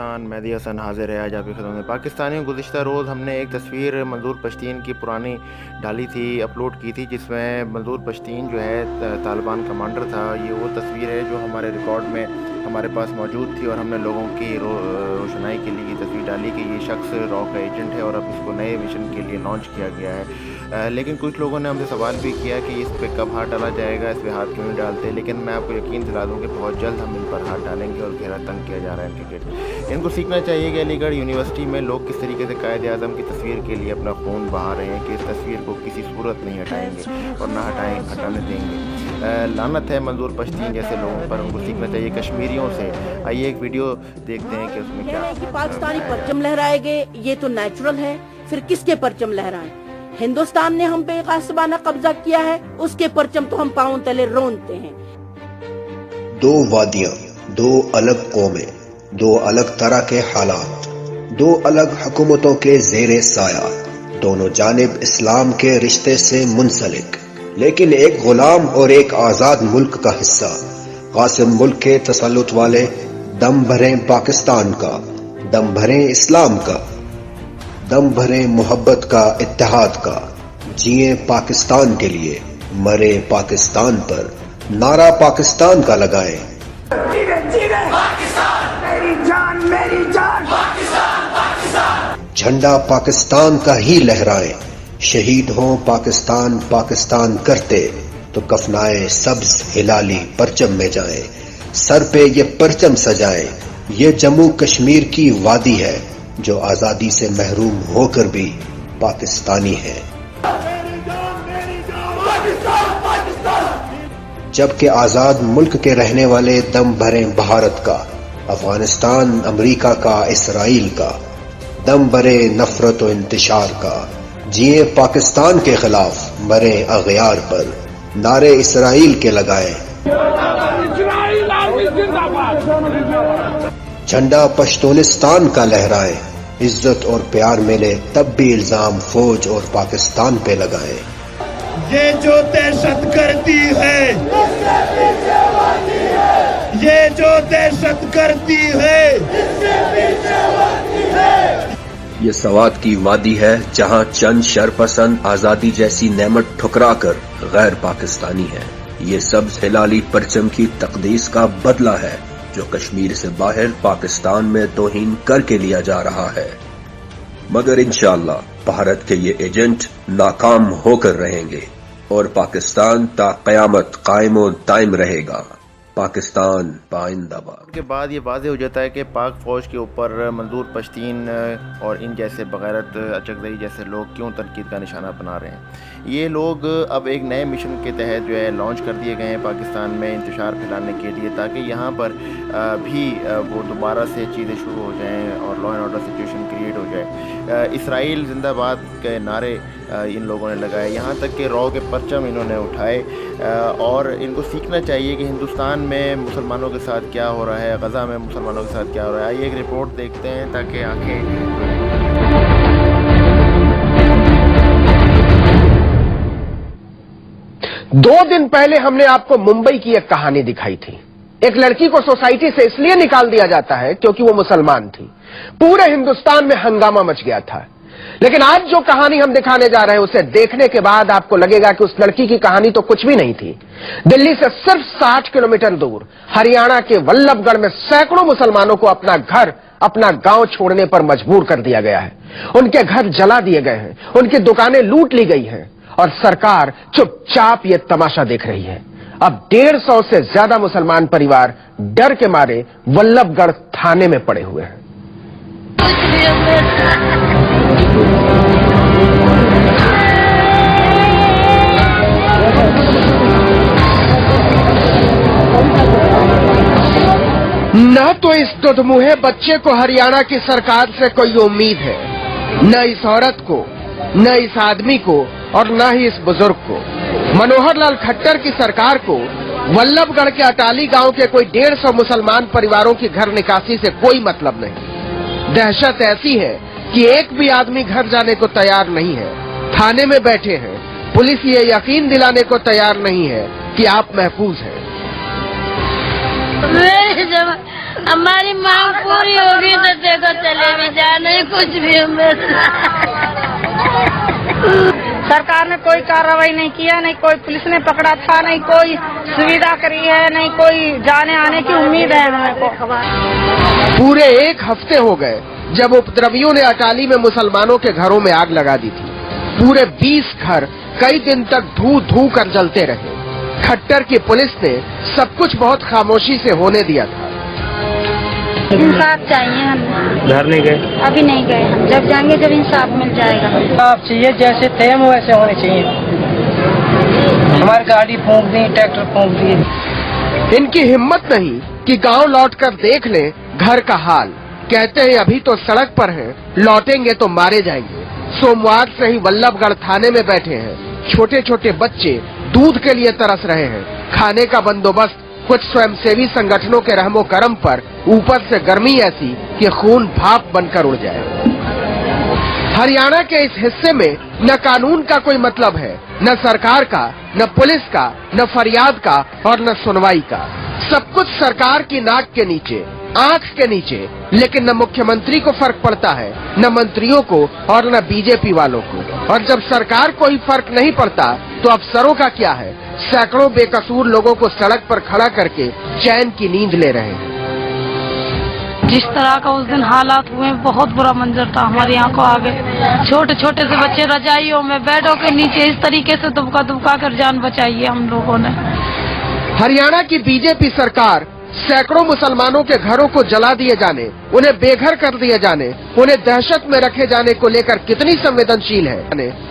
नाज़रीन, मेहदी हसन हाजिर है आज आपकी खिदमत में। पाकिस्तानियों, गुज़िश्ता रोज़ हमने एक तस्वीर मंजूर पश्तीन की पुरानी डाली थी, अपलोड की थी, जिसमें मंजूर पश्तीन जो है तालिबान कमांडर था। ये वो तस्वीर है जो हमारे रिकॉर्ड में हमारे पास मौजूद थी और हमने लोगों की रोशनाई के लिए ये तस्वीर डाली कि ये शख्स रॉ का एजेंट है और अब इसको नए मिशन के लिए लॉन्च किया गया है। लेकिन कुछ लोगों ने हमसे सवाल भी किया कि इस पर कब हाथ डाला जाएगा, इस पर हाथ क्यों नहीं डालते। लेकिन मैं आपको यकीन दिला दूँ कि बहुत जल्द हम इन पर हाथ डालेंगे और घेरा तंग किया जा रहा है क्रिकेट। इनको सीखना चाहिए कि अलीगढ़ यूनिवर्सिटी में लोग किस तरीके से कायद आज़म की तस्वीर के लिए अपना खून बहा रहे हैं कि इस तस्वीर को किसी सूरत नहीं हटाएंगे और ना हटाने देंगे। लानत है मंजूर पश्तीन जैसे लोगों पर, उनको सीखना चाहिए कश्मीरियों से। आइए एक वीडियो देखते हैं कि उसमें क्या कि पाकिस्तानी परचम लहराएंगे, ये तो नेचुरल है। फिर किसके परचम लहराएं? हिंदुस्तान ने हम पे गासिबाना कब्जा किया है, उसके परचम तो हम पांव तले रोनते हैं। दो वादियां, दो अलग कौमें, दो अलग तरह के हालात, दो अलग हुकूमतों के ज़ेरे साया, दोनों जानिब इस्लाम के रिश्ते से मुंसलिक, लेकिन एक गुलाम और एक आजाद मुल्क का हिस्सा। कासिम मुल्क के तसल्लुत वाले, दम भरें पाकिस्तान का, दम भरें इस्लाम का, दम भरें मोहब्बत का, इत्तेहाद का। जिए पाकिस्तान के लिए, मरे पाकिस्तान पर, नारा पाकिस्तान का लगाएं। झंडा पाकिस्तान का ही लहराएं। शहीद हों पाकिस्तान पाकिस्तान करते तो कफनाए सब्ज हिलाली परचम में जाएं। सर पे ये परचम सजाएं। ये जम्मू कश्मीर की वादी है जो आजादी से महरूम होकर भी पाकिस्तानी है। जबकि आजाद मुल्क के रहने वाले दम भरें भारत का, अफगानिस्तान, अमेरिका का, इसराइल का, दम भरे नफरत व इंतशार का। जिए पाकिस्तान के खिलाफ, मरे अगयार पर, नारे इसराइल के लगाए। झंडा पश्तूनिस्तान का लहराए। इज्जत और प्यार मिले तब भी इल्जाम फौज और पाकिस्तान पे लगाए। ये जो दहशत गर्दी है, ये जो दहशत गर्दी है, ये सवात की वादी है जहां चंद शरपसंद आजादी जैसी नेमत ठुकरा कर गैर पाकिस्तानी है। ये सब्ज हिलाली परचम की तकदीस का बदला है जो कश्मीर से बाहर पाकिस्तान में तौहीन करके लिया जा रहा है। मगर इंशाअल्लाह भारत के ये एजेंट नाकाम होकर रहेंगे और पाकिस्तान ता क़यामत कायम व दायम रहेगा। पाकिस्तान पाइंदाबाद। के बाद ये वाज़ेह हो जाता है कि पाक फ़ौज के ऊपर मंजूर पश्तीन और इन जैसे बगैरत अचकज़ई जैसे लोग क्यों तनकीद का निशाना बना रहे हैं। ये लोग अब एक नए मिशन के तहत जो है लॉन्च कर दिए गए हैं पाकिस्तान में इंतशार फैलाने के लिए, ताकि यहाँ पर भी वो दोबारा से चीज़ें शुरू हो जाएँ और law and order situation create हो जाए। इसराइल जिंदाबाद के नारे इन लोगों ने लगाए, यहाँ तक कि रॉ के परचम इन्होंने उठाए। और इनको सीखना चाहिए कि हिंदुस्तान में मुसलमानों के साथ क्या हो रहा है, गज़ा में मुसलमानों के साथ क्या हो रहा है। आइए एक रिपोर्ट देखते हैं ताकि आंखें। 2 दिन पहले हमने आपको मुंबई की एक कहानी दिखाई थी। एक लड़की को सोसाइटी से इसलिए निकाल दिया जाता है क्योंकि वो मुसलमान थी। पूरे हिंदुस्तान में हंगामा मच गया था। लेकिन आज जो कहानी हम दिखाने जा रहे हैं उसे देखने के बाद आपको लगेगा कि उस लड़की की कहानी तो कुछ भी नहीं थी। दिल्ली से सिर्फ 60 किलोमीटर दूर हरियाणा के वल्लभगढ़ में सैकड़ों मुसलमानों को अपना घर, अपना गांव छोड़ने पर मजबूर कर दिया गया है। उनके घर जला दिए गए हैं, उनकी दुकानें लूट ली गई हैं और सरकार चुपचाप ये तमाशा देख रही है। अब 150 से ज्यादा मुसलमान परिवार डर के मारे वल्लभगढ़ थाने में पड़े हुए हैं। न तो इस दुधमुहे बच्चे को हरियाणा की सरकार से कोई उम्मीद है, न इस औरत को, न इस आदमी को और न ही इस बुजुर्ग को। मनोहर लाल खट्टर की सरकार को वल्लभगढ़ के अटाली गांव के कोई 150 मुसलमान परिवारों की घर निकासी से कोई मतलब नहीं। दहशत ऐसी है कि एक भी आदमी घर जाने को तैयार नहीं है। थाने में बैठे हैं, पुलिस ये यकीन दिलाने को तैयार नहीं है कि आप महफूज हैं। हमारी मांग पूरी होगी तो तो चले भी जाए, नहीं कुछ भी सरकार ने कोई कार्रवाई नहीं किया, नहीं कोई पुलिस ने पकड़ा था, नहीं कोई सुविधा करी है, नहीं कोई जाने आने की उम्मीद है हमें को। पूरे 1 हफ्ते हो गए जब उपद्रवियों ने अटाली में मुसलमानों के घरों में आग लगा दी थी। पूरे 20 घर कई दिन तक धू धू कर जलते रहे। खट्टर की पुलिस ने सब कुछ बहुत खामोशी से होने दिया था। इंसाफ चाहिए हमें। घर नहीं गए? अभी नहीं गए हम, जब जाएंगे जब इंसाफ मिल जाएगा। इंसाफ चाहिए, जैसे थे हम वैसे होने चाहिए। हमारी गाड़ी फूंक दी, ट्रैक्टर फूंक दिए। इनकी हिम्मत नहीं कि गांव लौटकर देख लें घर का हाल। कहते हैं अभी तो सड़क पर हैं, लौटेंगे तो मारे जाएंगे। सोमवार से ही वल्लभगढ़ थाने में बैठे हैं। छोटे छोटे बच्चे दूध के लिए तरस रहे हैं। खाने का बंदोबस्त कुछ स्वयंसेवी संगठनों के रहमो करम पर, ऊपर से गर्मी ऐसी कि खून भाप बनकर उड़ जाए। हरियाणा के इस हिस्से में न कानून का कोई मतलब है, न सरकार का, न पुलिस का, न फरियाद का और न सुनवाई का। सब कुछ सरकार की नाक के नीचे, आंख के नीचे। लेकिन न मुख्यमंत्री को फर्क पड़ता है, न मंत्रियों को और न बीजेपी वालों को। और जब सरकार को ही फर्क नहीं पड़ता तो अफसरों का क्या है? सैकड़ों बेकसूर लोगों को सड़क पर खड़ा करके चैन की नींद ले रहे हैं। जिस तरह का उस दिन हालात हुए, बहुत बुरा मंजर था हमारी आंखों आगे। छोटे छोटे से बच्चे रजाइयों में, बेडों के नीचे इस तरीके से दुबका दुबका कर जान बचाई है हम लोगों ने। हरियाणा की बीजेपी सरकार सैकड़ों मुसलमानों के घरों को जला दिए जाने, उन्हें बेघर कर दिए जाने, उन्हें दहशत में रखे जाने को लेकर कितनी संवेदनशील है।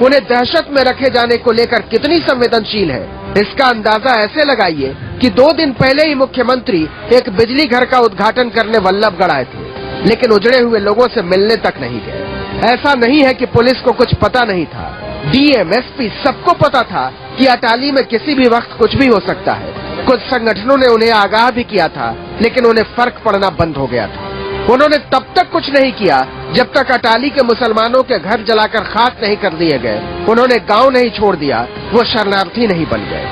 उन्हें दहशत में रखे जाने को लेकर कितनी संवेदनशील है, इसका अंदाजा ऐसे लगाइए कि 2 दिन पहले ही मुख्यमंत्री एक बिजली घर का उद्घाटन करने वल्लभगढ़ आए थे, लेकिन उजड़े हुए लोगों से मिलने तक नहीं गए। ऐसा नहीं है कि पुलिस को कुछ पता नहीं था। डीएम, एसपी सबको पता था कि अटाली में किसी भी वक्त कुछ भी हो सकता है। कुछ संगठनों ने उन्हें आगाह भी किया था, लेकिन उन्हें फर्क पड़ना बंद हो गया था। उन्होंने तब तक कुछ नहीं किया जब तक अटाली के मुसलमानों के घर जलाकर खाक नहीं कर दिए गए। उन्होंने गांव नहीं छोड़ दिया, वो शरणार्थी नहीं बन गए।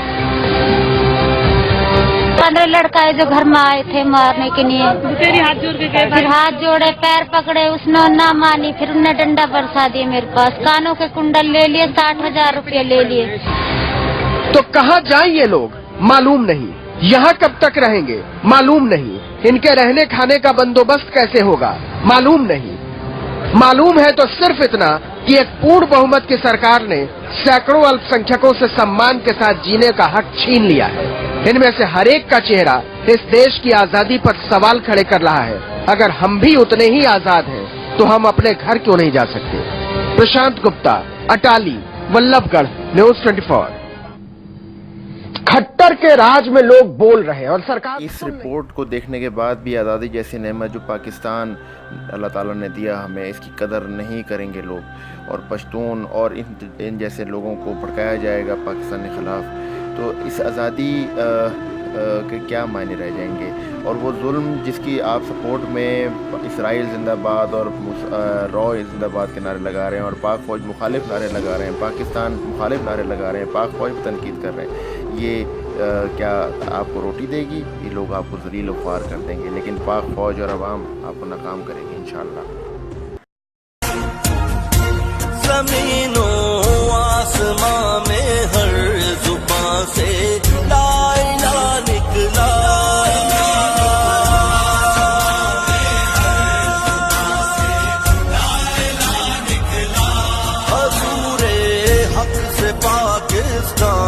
15 लड़का है जो घर में आए थे मारने के लिए, फिर हाथ जोड़े, पैर पकड़े, उसने ना मानी, फिर उन्हें डंडा बरसा दिए मेरे पास। कानों के कुंडल ले लिए, 60,000 रुपये ले लिए। तो कहाँ जाएं ये लोग मालूम नहीं, यहाँ कब तक रहेंगे मालूम नहीं, इनके रहने खाने का बंदोबस्त कैसे होगा मालूम नहीं। मालूम है तो सिर्फ इतना कि एक पूर्ण बहुमत की सरकार ने सैकड़ों अल्पसंख्यकों से सम्मान के साथ जीने का हक छीन लिया है। इनमें से हर एक का चेहरा इस देश की आजादी पर सवाल खड़े कर रहा है। अगर हम भी उतने ही आजाद हैं, तो हम अपने घर क्यों नहीं जा सकते? प्रशांत गुप्ता, अटाली, वल्लभगढ़, न्यूज 24। खट्टर के राज में लोग बोल रहे हैं और सरकार इस रिपोर्ट को देखने के बाद भी आज़ादी जैसी नेमत जो पाकिस्तान अल्लाह ताला ने दिया हमें, इसकी कदर नहीं करेंगे लोग। और पश्तून और इन जैसे लोगों को भड़काया जाएगा पाकिस्तान के ख़िलाफ़, तो इस आज़ादी के क्या मायने रह जाएंगे। और वो जुल्म जिसकी आप सपोर्ट में इसराइल जिंदाबाद और रॉ जिंदाबाद के नारे लगा रहे हैं, और पाक फ़ौज मुखालिफ नारे लगा रहे हैं, पाकिस्तान मुखालिफ नारे लगा रहे हैं, पाक फ़ौज पर तनकीद कर रहे हैं, ये क्या आपको रोटी देगी? ये लोग आपको ज़लील ख्वार कर देंगे, लेकिन पाक फ़ौज और अवाम आपको नाकाम करेंगे इंशाअल्लाह। ज़मीनों आसमां में हर जुबां से ला इलाहा निकला, हजूरे हक से पाकिस्तान